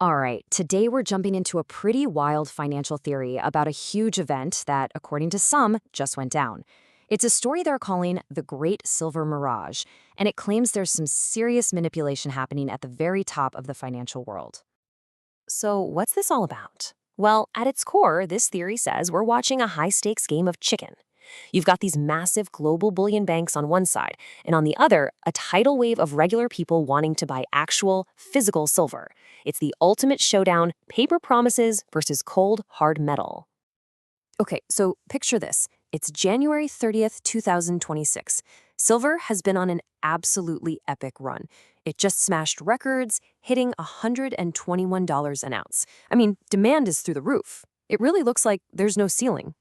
All right, today we're jumping into a pretty wild financial theory about a huge event that, according to some, just went down. It's a story they're calling the Great Silver Mirage, and it claims there's some serious manipulation happening at the very top of the financial world. So, what's this all about? Well, at its core, this theory says we're watching a high stakes game of chicken. You've got these massive global bullion banks on one side, and on the other, a tidal wave of regular people wanting to buy actual, physical silver. It's the ultimate showdown: paper promises versus cold, hard metal. Okay, so picture this. It's January 30th, 2026. Silver has been on an absolutely epic run. It just smashed records, hitting $121 an ounce. I mean, demand is through the roof. It really looks like there's no ceiling.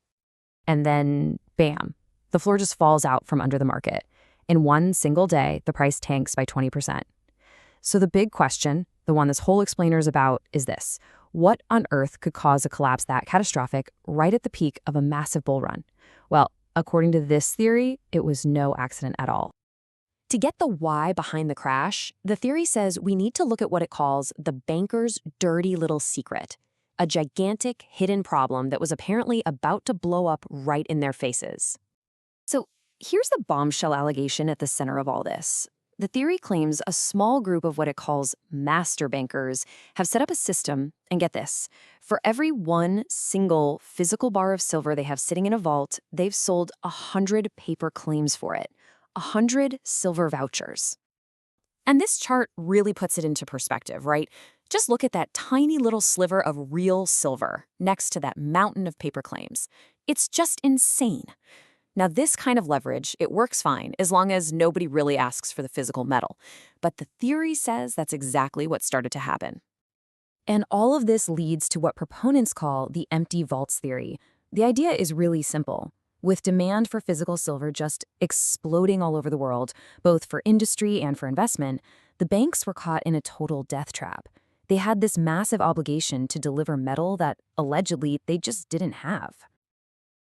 And then, bam, the floor just falls out from under the market. In one single day, the price tanks by 20%. So the big question, the one this whole explainer is about, is this: what on earth could cause a collapse that catastrophic right at the peak of a massive bull run? Well, according to this theory, it was no accident at all. To get the why behind the crash, the theory says we need to look at what it calls the banker's dirty little secret, a gigantic hidden problem that was apparently about to blow up right in their faces. So here's the bombshell allegation at the center of all this. The theory claims a small group of what it calls master bankers have set up a system, and get this, for every one single physical bar of silver they have sitting in a vault, they've sold 100 paper claims for it, 100 silver vouchers. And this chart really puts it into perspective, right? Just look at that tiny little sliver of real silver next to that mountain of paper claims. It's just insane. Now, this kind of leverage, it works fine as long as nobody really asks for the physical metal. But the theory says that's exactly what started to happen. And all of this leads to what proponents call the empty vaults theory. The idea is really simple. With demand for physical silver just exploding all over the world, both for industry and for investment, the banks were caught in a total death trap. They had this massive obligation to deliver metal that, allegedly, they just didn't have.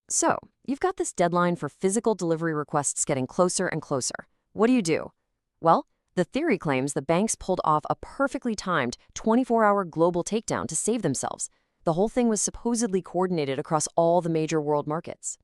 So, you've got this deadline for physical delivery requests getting closer and closer. What do? Well, the theory claims the banks pulled off a perfectly timed 24-hour global takedown to save themselves. The whole thing was supposedly coordinated across all the major world markets.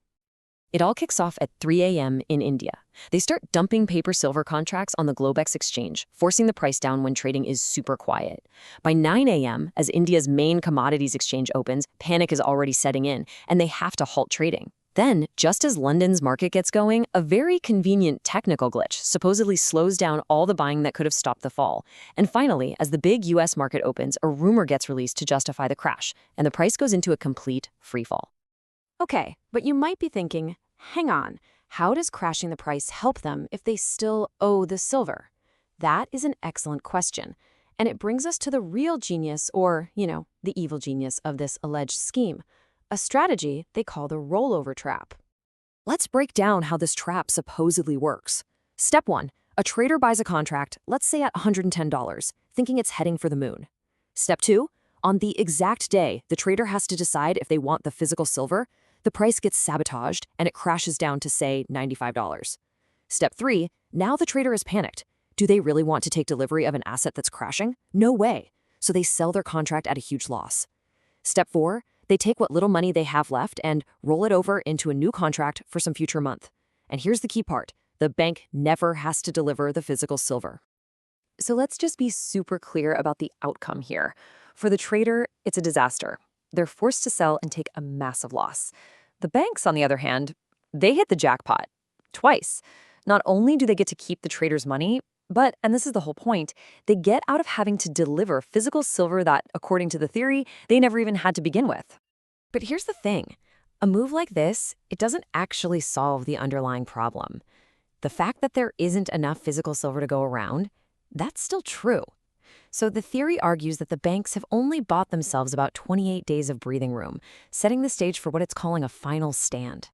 It all kicks off at 3 a.m. in India. They start dumping paper-silver contracts on the Globex exchange, forcing the price down when trading is super quiet. By 9 a.m., as India's main commodities exchange opens, panic is already setting in, and they have to halt trading. Then, just as London's market gets going, a very convenient technical glitch supposedly slows down all the buying that could have stopped the fall. And finally, as the big U.S. market opens, a rumor gets released to justify the crash, and the price goes into a complete freefall. Okay, but you might be thinking, hang on, how does crashing the price help them if they still owe the silver? That is an excellent question, and it brings us to the real genius, or, the evil genius of this alleged scheme, a strategy they call the rollover trap. Let's break down how this trap supposedly works. Step 1, a trader buys a contract, let's say at $110, thinking it's heading for the moon. Step 2, on the exact day the trader has to decide if they want the physical silver, the price gets sabotaged and it crashes down to, say, $95. Step 3, now the trader is panicked. Do they really want to take delivery of an asset that's crashing? No way. So they sell their contract at a huge loss. Step 4, they take what little money they have left and roll it over into a new contract for some future month. And here's the key part: the bank never has to deliver the physical silver. So let's just be super clear about the outcome here. For the trader, it's a disaster. They're forced to sell and take a massive loss. The banks, on the other hand, they hit the jackpot twice. Not only do they get to keep the trader's money, but, and this is the whole point, they get out of having to deliver physical silver that, according to the theory, they never even had to begin with. But here's the thing. A move like this, it doesn't actually solve the underlying problem. The fact that there isn't enough physical silver to go around, that's still true. So the theory argues that the banks have only bought themselves about 28 days of breathing room, setting the stage for what it's calling a final stand.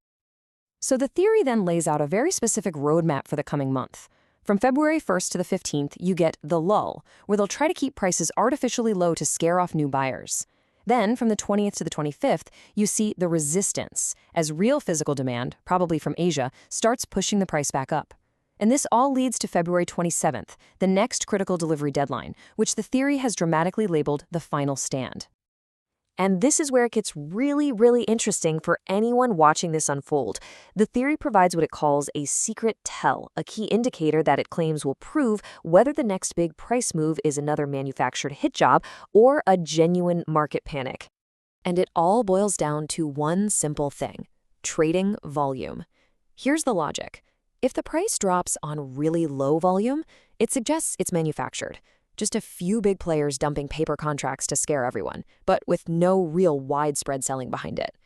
So the theory then lays out a very specific roadmap for the coming month. From February 1st to the 15th, you get the lull, where they'll try to keep prices artificially low to scare off new buyers. Then, from the 20th to the 25th, you see the resistance, as real physical demand, probably from Asia, starts pushing the price back up. And this all leads to February 27th, the next critical delivery deadline, which the theory has dramatically labeled the final stand. And this is where it gets really, really interesting for anyone watching this unfold. The theory provides what it calls a secret tell, a key indicator that it claims will prove whether the next big price move is another manufactured hit job or a genuine market panic. And it all boils down to one simple thing: trading volume. Here's the logic. If the price drops on really low volume, it suggests it's manufactured. Just a few big players dumping paper contracts to scare everyone, but with no real widespread selling behind it.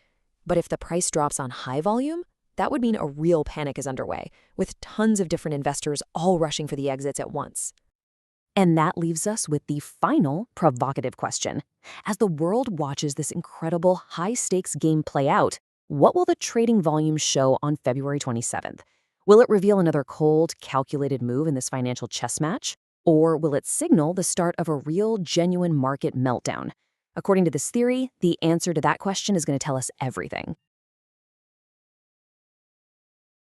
But if the price drops on high volume, that would mean a real panic is underway, with tons of different investors all rushing for the exits at once. And that leaves us with the final provocative question. As the world watches this incredible high-stakes game play out, what will the trading volume show on February 27th? Will it reveal another cold, calculated move in this financial chess match? Or will it signal the start of a real, genuine market meltdown? According to this theory, the answer to that question is going to tell us everything.